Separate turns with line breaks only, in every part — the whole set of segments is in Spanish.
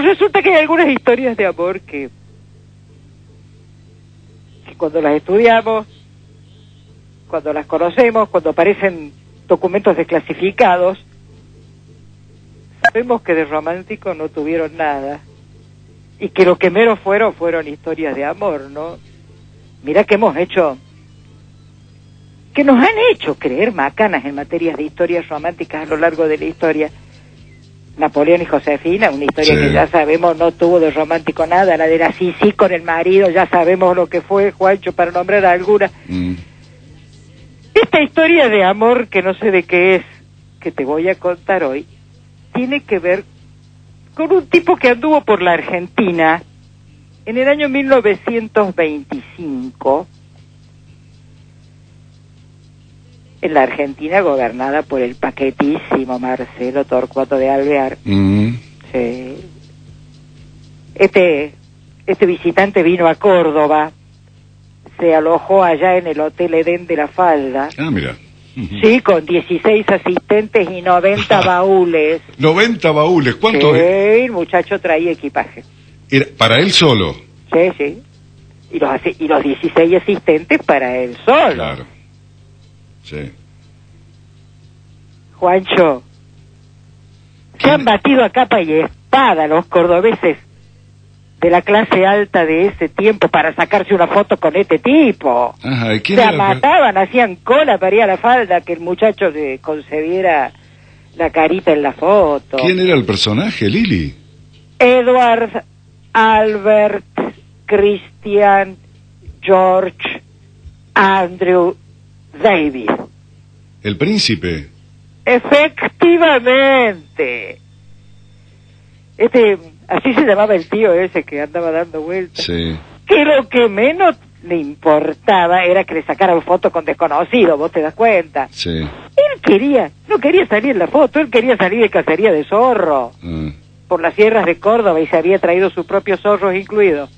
Pues resulta que hay algunas historias de amor que cuando las estudiamos, cuando las conocemos, cuando aparecen documentos desclasificados, sabemos que de romántico no tuvieron nada y que lo que menos fueron historias de amor, ¿no? Mirá que nos han hecho creer macanas en materias de historias románticas a lo largo de la historia. Napoleón y Josefina, una historia que ya sabemos no tuvo de romántico nada, la de la Sisi con el marido, ya sabemos lo que fue, Juancho, para nombrar alguna. Esta historia de amor, que no sé de qué es, que te voy a contar hoy, tiene que ver con un tipo que anduvo por la Argentina en el año 1925, en la Argentina gobernada por el paquetísimo Marcelo Torcuato de Alvear. Sí. Este visitante vino a Córdoba, se alojó allá en el Hotel Edén de la Falda.
Ah, mira.
Sí, con 16 asistentes y 90 baúles.
90 baúles, ¿cuánto?
Sí, el muchacho traía equipaje.
¿Era para él solo?
Sí, sí. Y los 16 asistentes para él solo.
Claro. Sí.
Juancho, se han batido a capa y espada los cordobeses de la clase alta de ese tiempo para sacarse una foto con este tipo.
Ajá, ¿y quién
se
era
mataban, hacían cola para ir a la falda que el muchacho le concebiera la carita en la foto.
¿Quién era el personaje, Lili?
Edward Albert Christian George Andrew David.
¿El príncipe?
Efectivamente. Así se llamaba el tío ese que andaba dando vueltas.
Sí.
Que lo que menos le importaba era que le sacaran fotos con desconocidos, ¿vos te das cuenta?
Sí.
Él no quería salir en la foto, él quería salir de cacería de zorro. Por las sierras de Córdoba, y se había traído sus propios zorros incluidos.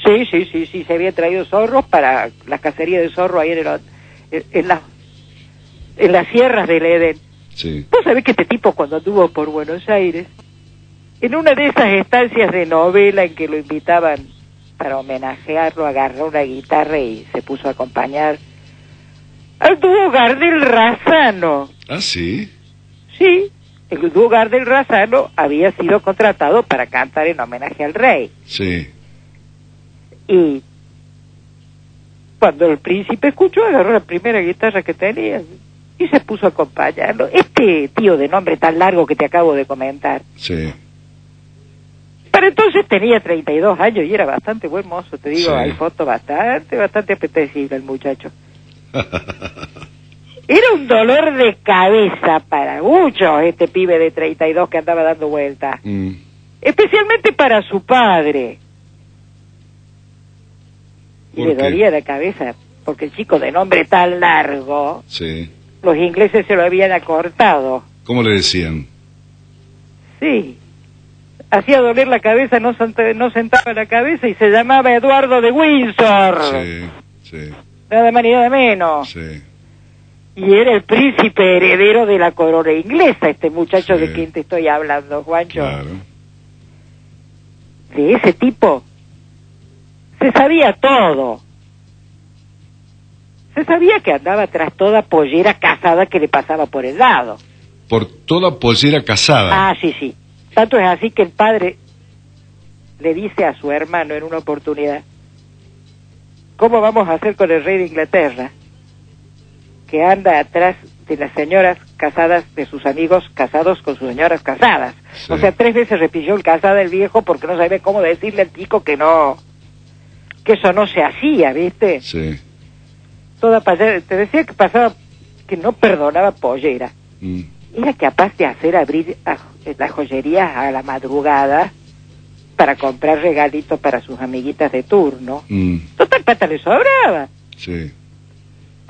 Sí, se había traído zorros para la cacería de zorro ahí en las sierras del Edén.
Sí.
Vos sabés que este tipo, cuando anduvo por Buenos Aires, en una de esas estancias de novela en que lo invitaban para homenajearlo, agarró una guitarra y se puso a acompañar al dúo Gardel Razzano.
¿Ah, sí?
Sí, el dúo Gardel Razzano había sido contratado para cantar en homenaje al rey.
Sí.
Y cuando el príncipe escuchó, agarró la primera guitarra que tenía y se puso a acompañarlo. Este tío de nombre tan largo que te acabo de comentar.
Sí.
Para entonces tenía 32 años y era bastante buen mozo, te digo,
Sí.
hay fotos bastante apetecible el muchacho. Era un dolor de cabeza para muchos este pibe de 32 que andaba dando vueltas. Especialmente para su padre. Y le dolía la cabeza porque el chico de nombre tan largo,
sí,
los ingleses se lo habían acortado.
¿Cómo le decían?
Sí. Hacía doler la cabeza, no sentaba la cabeza y se llamaba Eduardo de Windsor.
Sí.
Nada más ni nada menos.
Sí.
Y era el príncipe heredero de la corona inglesa, este muchacho de quien te estoy hablando, Juancho.
Claro.
De ese tipo se sabía todo. Se sabía que andaba tras toda pollera casada que le pasaba por el lado.
Por toda pollera casada.
Ah, sí. Tanto es así que el padre le dice a su hermano en una oportunidad: ¿cómo vamos a hacer con el rey de Inglaterra, que anda atrás de las señoras casadas de sus amigos casados con sus señoras casadas? Sí. O sea, 3 veces repitió el casada el viejo porque no sabía cómo decirle al chico que eso no se hacía, ¿viste?
Sí.
Toda pollera, te decía que pasaba, que no perdonaba pollera. Era capaz de hacer abrir las joyerías a la madrugada para comprar regalitos para sus amiguitas de turno. Total plata le sobraba.
Sí.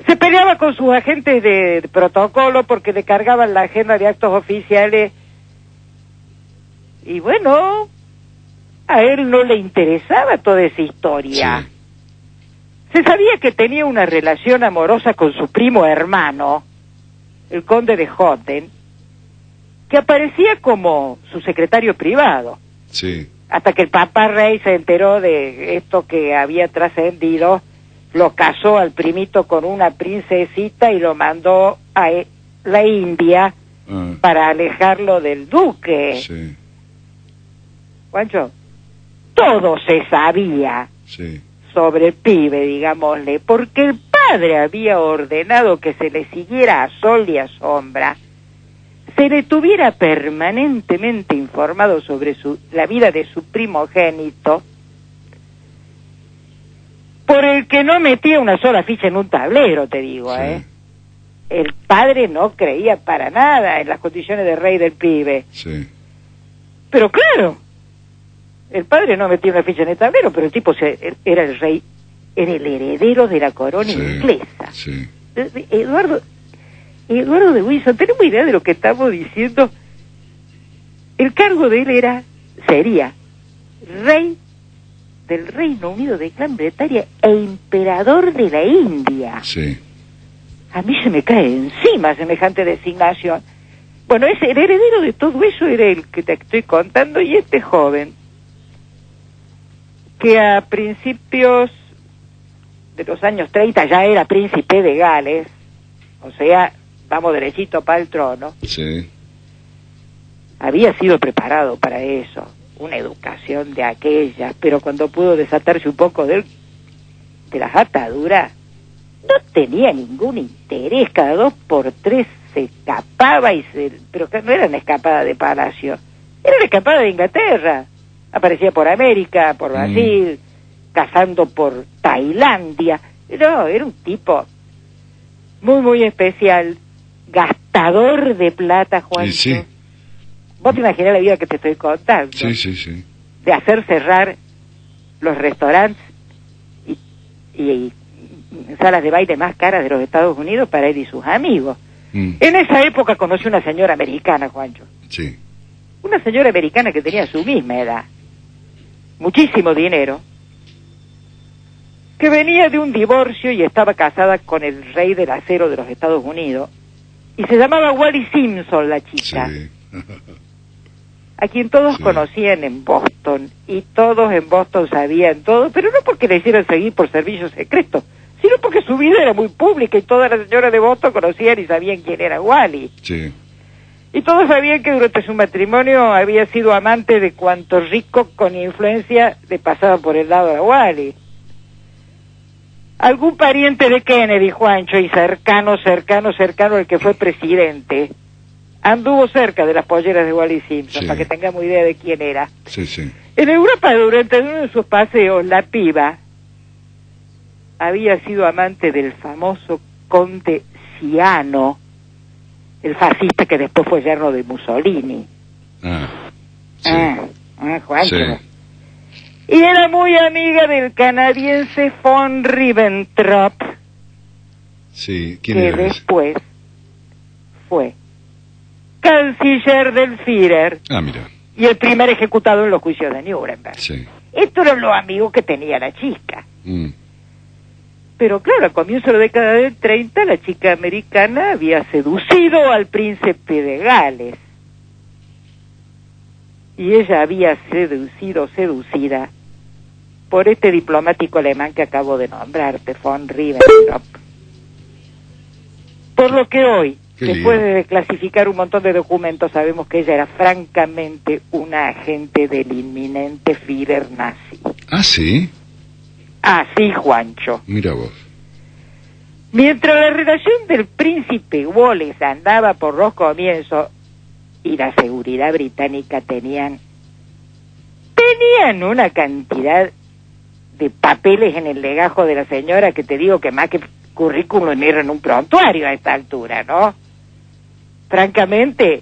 Se peleaba con sus agentes de protocolo porque le cargaban la agenda de actos oficiales. Y bueno, a él no le interesaba toda esa historia. Sí. Se sabía que tenía una relación amorosa con su primo hermano, el conde de Hotten, que aparecía como su secretario privado.
Sí.
Hasta que el papá rey se enteró de esto que había trascendido, lo casó al primito con una princesita y lo mandó a la India para alejarlo del duque.
Sí.
Juancho, todo se sabía
Sí.
sobre el pibe, digámosle, porque el padre había ordenado que se le siguiera a sol y a sombra, se le tuviera permanentemente informado sobre la vida de su primogénito, por el que no metía una sola ficha en un tablero, te digo,
Sí.
El padre no creía para nada en las condiciones de rey del pibe.
Sí.
Pero claro, el padre no metía una ficha en el tablero, pero el tipo era el rey, era el heredero de la corona inglesa.
Sí.
Eduardo de Windsor, ¿tenemos idea de lo que estamos diciendo? El cargo de él sería rey del Reino Unido de Gran Bretaña e emperador de la India.
Sí.
A mí se me cae encima semejante designación. Bueno, el heredero de todo eso era el que te estoy contando, y este joven, que a principios de los años 30 ya era príncipe de Gales, o sea, vamos derechito para el trono,
Sí.
había sido preparado para eso, una educación de aquellas, pero cuando pudo desatarse un poco de las ataduras, no tenía ningún interés, cada 2 por 3 se escapaba, pero que no era una escapada de palacio, era una escapada de Inglaterra, aparecía por América, por Brasil, cazando por Tailandia. No, era un tipo muy, muy especial, gastador de plata, Juancho.
Sí.
Vos te imaginás la vida que te estoy contando.
Sí, sí, sí.
De hacer cerrar los restaurantes y salas de baile más caras de los Estados Unidos para él y sus amigos. En esa época conocí una señora americana, Juancho.
Sí.
Una señora americana que tenía su misma edad, muchísimo dinero, que venía de un divorcio y estaba casada con el rey del acero de los Estados Unidos, y se llamaba Wally Simpson la chica,
Sí.
a quien todos
Sí.
conocían en Boston, y todos en Boston sabían todo, pero no porque le hicieran seguir por servicios secretos, sino porque su vida era muy pública y todas las señoras de Boston conocían y sabían quién era Wally.
Sí.
Y todos sabían que durante su matrimonio había sido amante de cuantos ricos con influencia le pasaban por el lado a Wally. Algún pariente de Kennedy, Juancho, y cercano al que fue presidente, anduvo cerca de las polleras de Wally Simpson,
Sí.
para que tengamos idea de quién era.
Sí, sí.
En Europa, durante uno de sus paseos, la piba había sido amante del famoso conde Ciano, el fascista que después fue yerno de Mussolini.
Sí.
Juancho.
Sí.
Y era muy amiga del canadiense von Ribbentrop,
Sí. ¿Quién
que
era ese?
después fue canciller del Führer
Mira.
y el primer ejecutado en los juicios de Nuremberg.
Sí.
Estos eran los amigos que tenía la chica.
Mm.
Pero claro, a comienzo de la década del 30, la chica americana había seducido al príncipe de Gales. Y ella había seducida por este diplomático alemán que acabo de nombrarte, von Ribbentrop. Por lo que hoy,
Qué
después
lío.
de desclasificar un montón de documentos, sabemos que ella era francamente una agente del inminente Führer nazi.
Sí.
Así, Juancho.
Mira vos.
Mientras la relación del príncipe Wallace andaba por los comienzos y la seguridad británica tenían una cantidad de papeles en el legajo de la señora que te digo que más que currículum era en un prontuario a esta altura, ¿no? Francamente,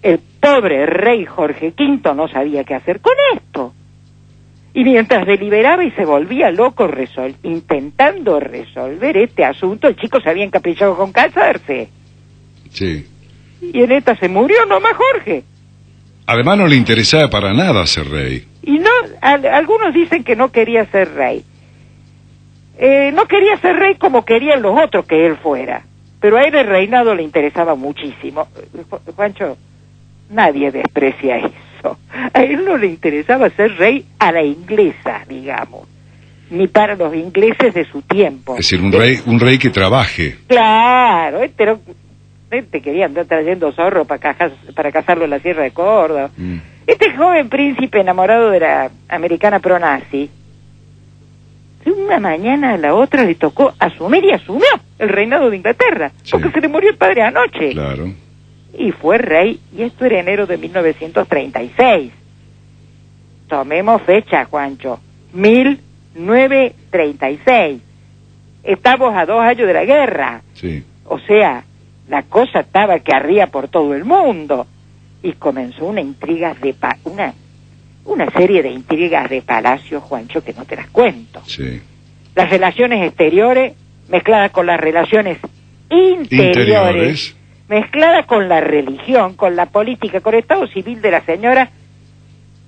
el pobre rey Jorge V no sabía qué hacer con esto. Y mientras deliberaba y se volvía loco intentando resolver este asunto, el chico se había encaprichado con casarse.
Sí.
Y en esta se murió nomás Jorge.
Además no le interesaba para nada ser rey.
Y no, algunos dicen que no quería ser rey. No quería ser rey como querían los otros que él fuera. Pero a él el reinado le interesaba muchísimo. Juancho, nadie desprecia eso. eso. A él no le interesaba ser rey a la inglesa, digamos, ni para los ingleses de su tiempo.
Es decir, un rey que trabaje.
Claro, te quería andar trayendo zorro para cazarlo en la Sierra de Córdoba. Este joven príncipe enamorado de la americana pro-nazi, de una mañana a la otra le tocó asumir y asumió el reinado de Inglaterra, porque se le murió el padre anoche.
Claro.
Y fue rey, y esto era enero de 1936. Tomemos fecha, Juancho. 1936. Estamos a 2 años de la guerra.
Sí.
O sea, la cosa estaba que ardía por todo el mundo. Y comenzó una serie de intrigas de palacio, Juancho, que no te las cuento.
Sí.
Las relaciones exteriores mezcladas con las relaciones interiores, mezclada con la religión, con la política, con el estado civil de la señora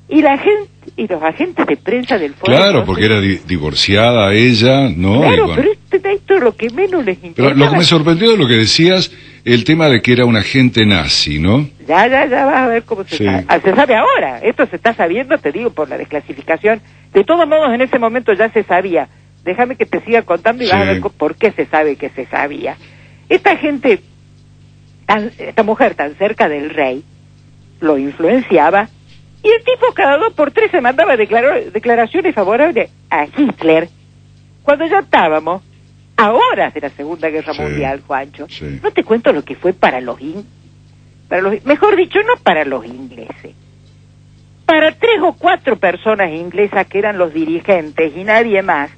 y la gente y los agentes de prensa del foro.
Claro, porque era divorciada ella, ¿no?
Claro, pero esto es lo que menos les interesa.
Pero lo que me sorprendió de lo que decías, el tema de que era un agente nazi, ¿no?
Ya vas a ver cómo se sabe. Se sabe ahora, esto se está sabiendo, te digo, por la desclasificación. De todos modos, en ese momento ya se sabía. Déjame que te siga contando y vas a ver por qué se sabe que se sabía. Esta mujer tan cerca del rey, lo influenciaba, y el tipo cada 2 por 3 se mandaba declaraciones favorables a Hitler, cuando ya estábamos a horas de la Segunda Guerra Mundial, Juancho. No te cuento lo que fue para los mejor dicho, no para los ingleses, para 3 o 4 personas inglesas que eran los dirigentes y nadie más,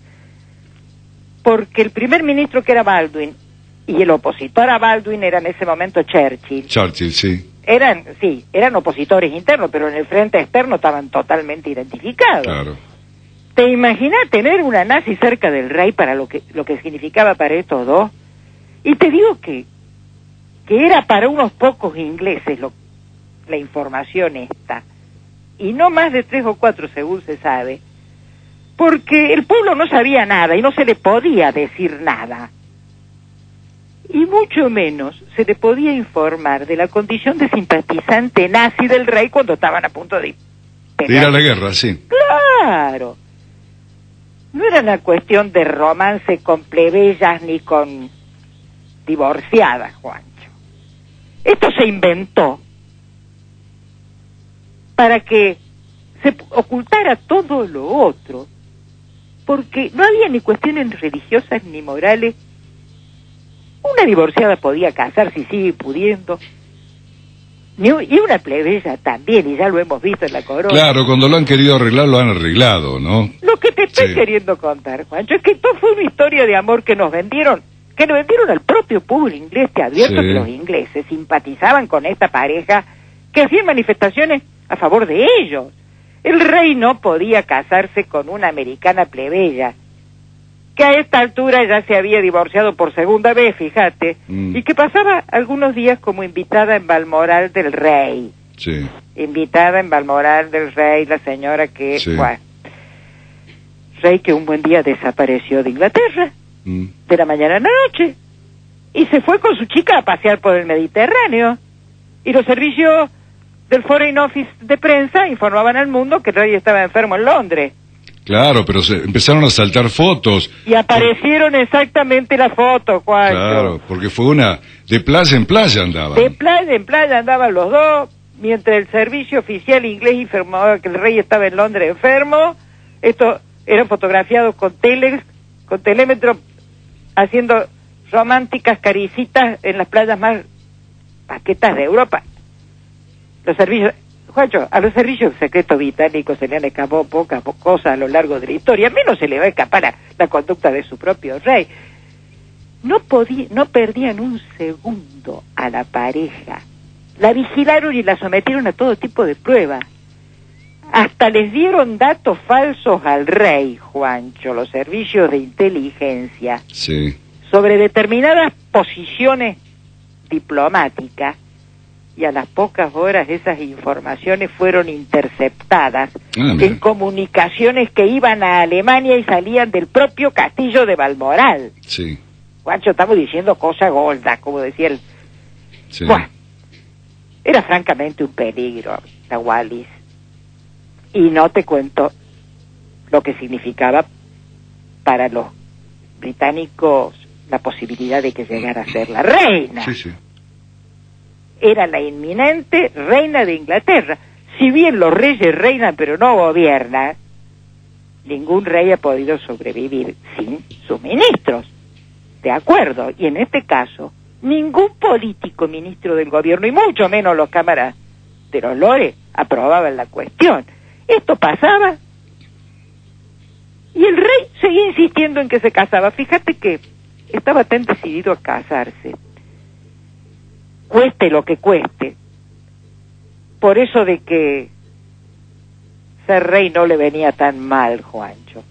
porque el primer ministro, que era Baldwin, y el opositor a Baldwin era en ese momento Churchill. Eran opositores internos, pero en el frente externo estaban totalmente identificados.
Claro.
¿Te imaginas tener una nazi cerca del rey para lo que significaba para estos dos? Y te digo que era para unos pocos ingleses la información esta, y no más de 3 o 4 según se sabe, porque el pueblo no sabía nada y no se le podía decir nada. Y mucho menos se le podía informar de la condición de simpatizante nazi del rey cuando estaban a punto de
ir a la guerra, sí.
Claro. No era una cuestión de romance con plebeyas ni con divorciadas, Juancho. Esto se inventó para que se ocultara todo lo otro, porque no había ni cuestiones religiosas ni morales. Una divorciada podía casarse y sigue pudiendo, y una plebeya también, y ya lo hemos visto en la corona.
Claro, cuando lo han querido arreglar, lo han arreglado, ¿no?
Lo que te estoy queriendo contar, Juancho, es que esto fue una historia de amor que nos vendieron al propio pueblo inglés. Te advierto que los ingleses simpatizaban con esta pareja, que hacían manifestaciones a favor de ellos. El rey no podía casarse con una americana plebeya, que a esta altura ya se había divorciado por segunda vez, fíjate, y que pasaba algunos días como invitada en Balmoral del rey.
Sí.
Invitada en Balmoral del rey, la señora que... Bueno, rey que un buen día desapareció de Inglaterra, de la mañana a la noche, y se fue con su chica a pasear por el Mediterráneo, y los servicios del Foreign Office de prensa informaban al mundo que el rey estaba enfermo en Londres.
Claro, pero se empezaron a saltar fotos.
Y aparecieron exactamente las fotos, Juancho.
Claro, porque fue una... De playa en playa andaban.
De playa en playa andaban los dos, mientras el servicio oficial inglés informaba que el rey estaba en Londres enfermo. Estos eran fotografiados con telémetro, haciendo románticas caricitas en las playas más paquetas de Europa. Los servicios... Juancho, a los servicios secretos británicos se le han escapado pocas cosas a lo largo de la historia, menos se le va a escapar la conducta de su propio rey. No perdían un segundo a la pareja. La vigilaron y la sometieron a todo tipo de pruebas. Hasta les dieron datos falsos al rey, Juancho, los servicios de inteligencia, sobre determinadas posiciones diplomáticas. Y a las pocas horas esas informaciones fueron interceptadas en comunicaciones que iban a Alemania y salían del propio castillo de Balmoral.
Sí.
Juancho, estamos diciendo cosa gorda, como decía el... Bueno, era francamente un peligro la Wallis. Y no te cuento lo que significaba para los británicos la posibilidad de que llegara a ser la reina.
Sí, sí.
Era la inminente reina de Inglaterra. Si bien los reyes reinan pero no gobiernan, ningún rey ha podido sobrevivir sin sus ministros. De acuerdo. Y en este caso, ningún político ministro del gobierno, y mucho menos los cámaras de los lores, aprobaban la cuestión. Esto pasaba y el rey seguía insistiendo en que se casaba. Fíjate que estaba tan decidido a casarse, cueste lo que cueste, por eso de que ser rey no le venía tan mal, Juancho,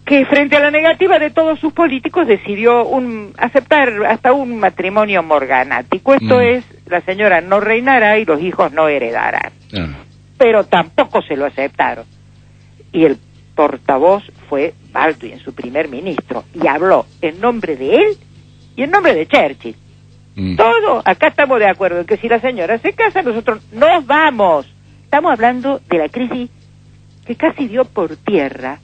que frente a la negativa de todos sus políticos decidió aceptar hasta un matrimonio morganático. Esto es, la señora no reinará y los hijos no heredarán. Pero tampoco se lo aceptaron. Y el portavoz fue Baldwin, su primer ministro, y habló en nombre de él y en nombre de Churchill. Todo, acá estamos de acuerdo en que si la señora se casa, nosotros nos vamos. Estamos hablando de la crisis que casi dio por tierra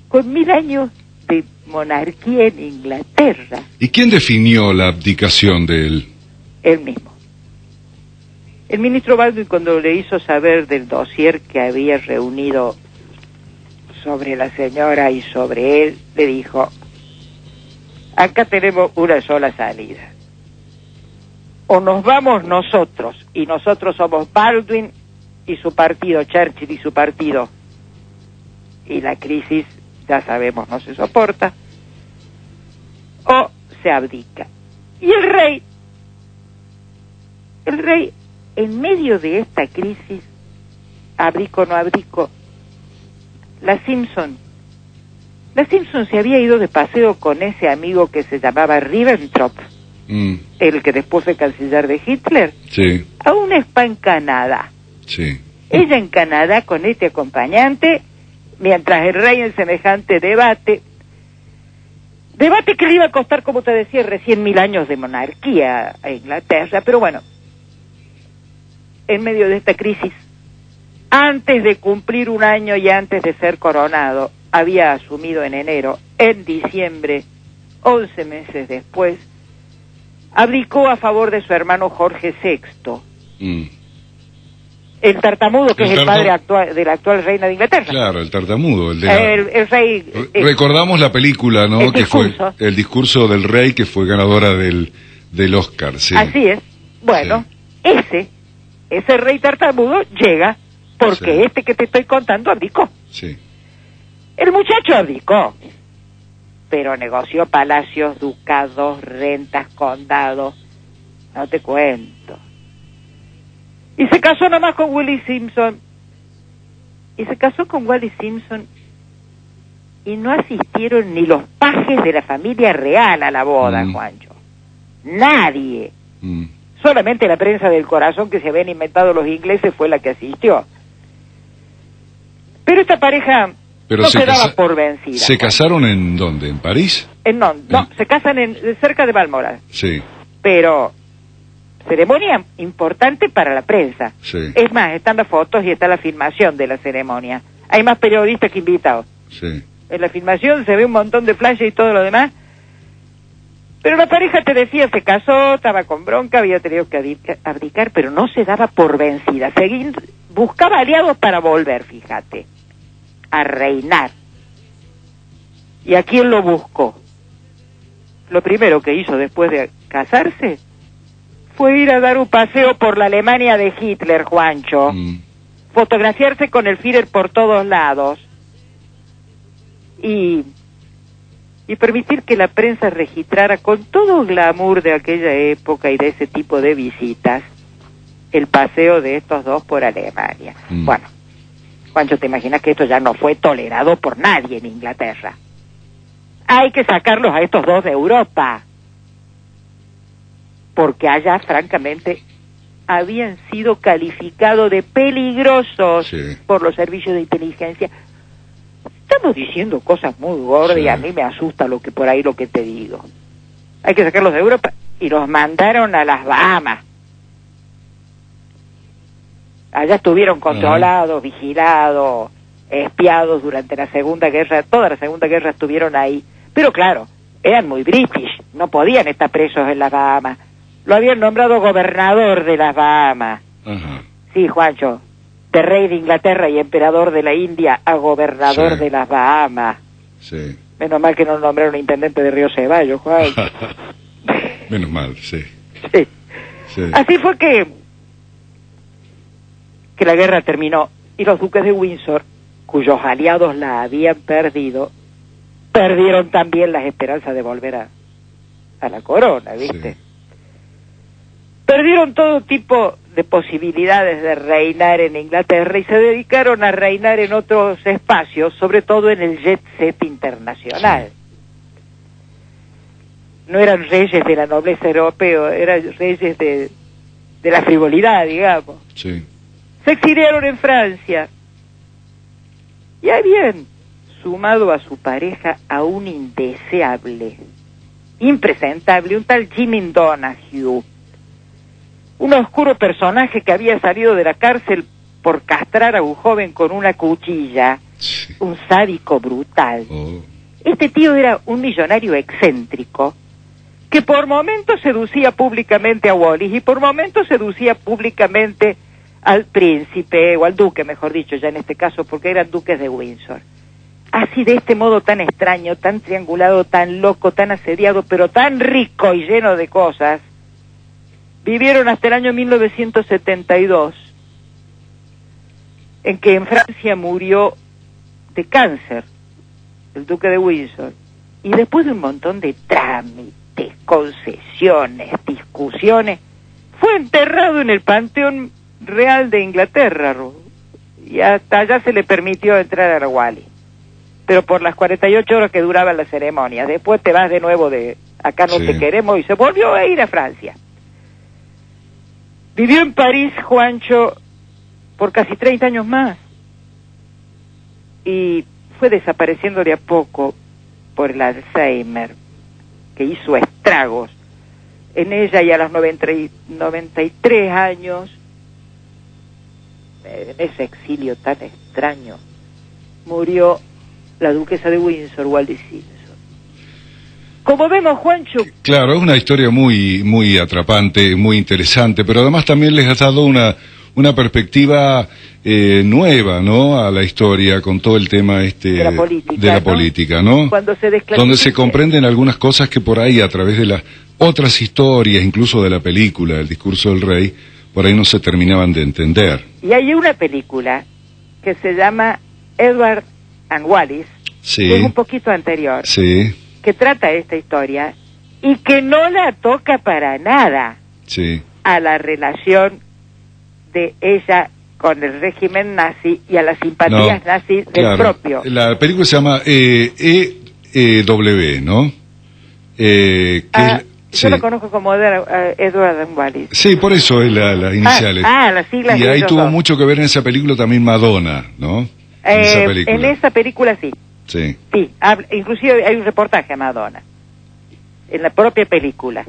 con 1000 años de monarquía en Inglaterra.
¿Y quién definió la abdicación de él?
Él mismo. El ministro Baldwin, cuando le hizo saber del dossier que había reunido sobre la señora y sobre él, le dijo: acá tenemos una sola salida. O nos vamos nosotros, y nosotros somos Baldwin y su partido, Churchill y su partido, y la crisis, ya sabemos, no se soporta, o se abdica. Y el rey, en medio de esta crisis, abdico o no abdico, la Simpson se había ido de paseo con ese amigo que se llamaba Ribbentrop, el que después fue canciller de Hitler,
sí,
a un spa en Canadá.
Sí.
Ella en Canadá con este acompañante, mientras el rey en semejante debate que le iba a costar, como te decía, recién 1000 años de monarquía a Inglaterra. Pero bueno, en medio de esta crisis, antes de cumplir un año y antes de ser coronado, había asumido en enero, en diciembre, 11 meses después, abdicó a favor de su hermano Jorge VI, el tartamudo, que es el padre de la actual reina de Inglaterra.
Claro, el tartamudo. El
rey...
Recordamos la película, ¿no? Que fue
el
discurso del rey, que fue ganadora del Oscar, sí.
Así es. Bueno, sí. ese rey tartamudo llega porque este que te estoy contando abdicó.
Sí.
El muchacho abdicó, pero negoció palacios, ducados, rentas, condados, no te cuento. Y se casó nomás con Willie Simpson. Y no asistieron ni los pajes de la familia real a la boda, Juancho. Nadie. Solamente la prensa del corazón que se habían inventado los ingleses fue la que asistió. Pero esta pareja no se daba por vencida.
¿Se casaron en dónde? ¿En París?
No, se casan cerca de Balmoral.
Sí.
Pero ceremonia importante para la prensa.
Sí.
Es más, están las fotos y está la filmación de la ceremonia. Hay más periodistas que invitados.
Sí.
En la filmación se ve un montón de flashes y todo lo demás. Pero la pareja, te decía, se casó, estaba con bronca, había tenido que abdicar, pero no se daba por vencida. Buscaba aliados para volver, fíjate, a reinar. ¿Y a quién lo buscó? Lo primero que hizo después de casarse fue ir a dar un paseo por la Alemania de Hitler, Juancho. Fotografiarse con el Führer por todos lados. Y permitir que la prensa registrara con todo el glamour de aquella época y de ese tipo de visitas el paseo de estos dos por Alemania. Bueno, Juancho, te imaginas que esto ya no fue tolerado por nadie en Inglaterra. Hay que sacarlos a estos dos de Europa, porque allá, francamente, habían sido calificados de peligrosos por los servicios de inteligencia. Estamos diciendo cosas muy gordas y a mí me asusta lo que te digo. Hay que sacarlos de Europa y los mandaron a las Bahamas. Allá estuvieron controlados, vigilados, espiados durante la Segunda Guerra, toda la Segunda Guerra estuvieron ahí. Pero claro, eran muy british, no podían estar presos en las Bahamas. Lo habían nombrado gobernador de las Bahamas.
Ajá.
Sí, Juancho, de rey de Inglaterra y emperador de la India a gobernador
Sí.
de las Bahamas.
Sí.
Menos mal que no nombraron intendente de Río Ceballos, Juan.
Menos mal, sí.
Sí.
Sí.
Así fue que la guerra terminó y los duques de Windsor, cuyos aliados la habían perdido, perdieron también las esperanzas de volver a la corona, ¿viste?
Sí.
Perdieron todo tipo de posibilidades de reinar en Inglaterra y se dedicaron a reinar en otros espacios, sobre todo en el jet set internacional. No eran reyes de la nobleza europea, eran reyes de la frivolidad, digamos.
Sí.
Se exiliaron en Francia y habían sumado a su pareja a un indeseable, impresentable, un tal Jimmy Donahue, un oscuro personaje que había salido de la cárcel por castrar a un joven con una cuchilla,
Sí.
un sádico brutal.
Oh.
Este tío era un millonario excéntrico que por momentos seducía públicamente a Wallis y por momentos seducía públicamente al príncipe, o al duque, mejor dicho, ya en este caso, porque eran duques de Windsor. Así, de este modo tan extraño, tan triangulado, tan loco, tan asediado, pero tan rico y lleno de cosas, vivieron hasta el año 1972, en que en Francia murió de cáncer el duque de Windsor, y después de un montón de trámites, concesiones, discusiones, fue enterrado en el Panteón Real de Inglaterra, y hasta allá se le permitió entrar a Rawali, pero por las 48 horas que duraba la ceremonia. Después te vas de nuevo de acá, no
Sí.
te queremos, y se volvió a ir a Francia. Vivió en París, Juancho, por casi 30 años más, y fue desapareciendo de a poco por el Alzheimer, que hizo estragos en ella, y a los 93 años, en ese exilio tan extraño, murió la duquesa de Windsor, Wallis Simpson. Como vemos, Juancho...
Claro, es una historia muy, muy atrapante, muy interesante, pero además también les has dado una perspectiva nueva, ¿no?, a la historia, con todo el tema
de la política,
¿no?
Cuando se desclasifica,
Donde se comprenden algunas cosas que por ahí, a través de las otras historias, incluso de la película, El discurso del rey, por ahí no se terminaban de entender.
Y hay una película que se llama Edward and Wallis,
Sí,
que es un poquito anterior,
sí,
que trata esta historia y que no la toca para nada
sí.
a la relación de ella con el régimen nazi y a las simpatías nazis del
Claro.
propio.
La película se llama EW, ¿no? Que
Yo lo conozco como Edward and Wallis.
Sí, por eso es las iniciales.
Las siglas
Y
de
ahí
ellos
tuvo
dos.
mucho que ver en esa película también Madonna, ¿no? En esa película.
En esa película sí.
Sí.
Sí, inclusive hay un reportaje a Madonna en la propia película.